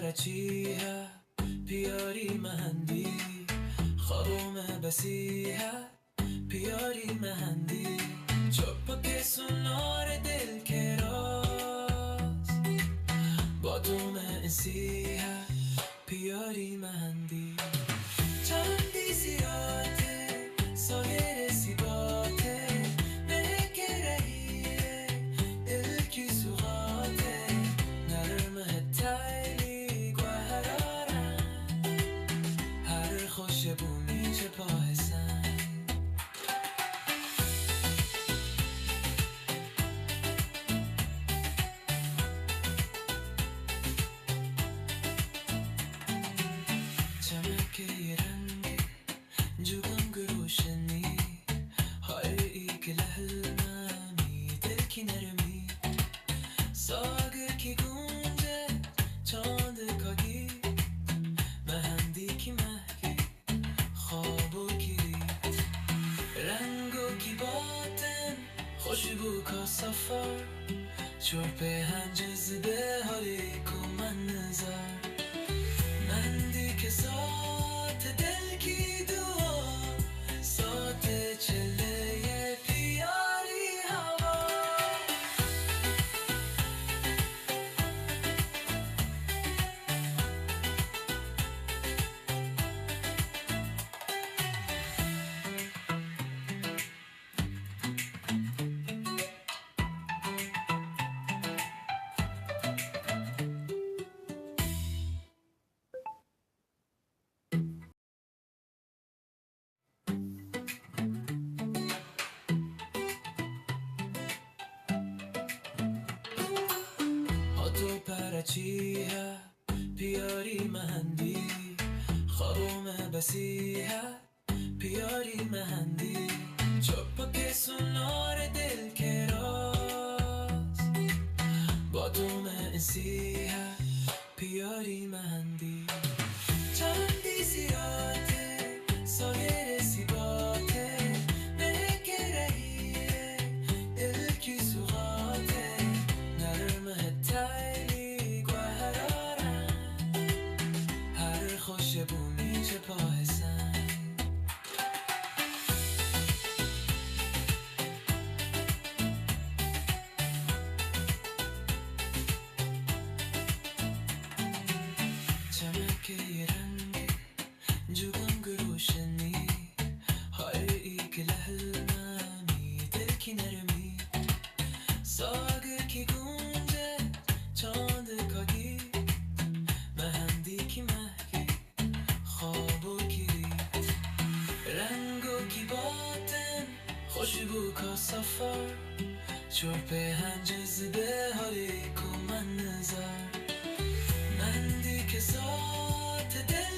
پرچی ہے پیاری مهندی خوابم بسی ہے پیاری مهندی چوب کے سنار دل کے راز با تو میں انسی ہے پیاری مهندی چندی زیاده سایر زیباته نگه رهیه دل کی سوغاته نرمه تایلی گوهرارم هر خوش بومی چه پاهسن چمک یه رنگی جوگم گروشنی هایی که لحلممی دل کی نرمی ساگر کی گونجه چاند کاگی مهندی کی مهگی خوابو کی رید رنگو کی باطن خوشبو کا سفر چوب هنجز به حالی کو من نظر مهندی که سات دل کی دعا سات چله پیاری هوا تو پرچی ہے پیاری مهندی خوابم بسی ہے پیاری مهندی چوب کے سنار دل کے راز با تو میں انسی ہے پیاری مهندی چندی زیاده سایر زیباته نگه رهیه دل کی سوغاته نرمه تایلی گوهرارم هر خوش بومی چه پاهسن چمک یه رنگی جوگم گروشنی هایی که لحلممی دل کی نرمی ساگر کی گونجه چاند کاگی مهندی کی مهگی خوابو کی رید رنگو کی باطن خوشبو کا سفر چوب هنجز به حالی کو من نظر مهندی که ذات دل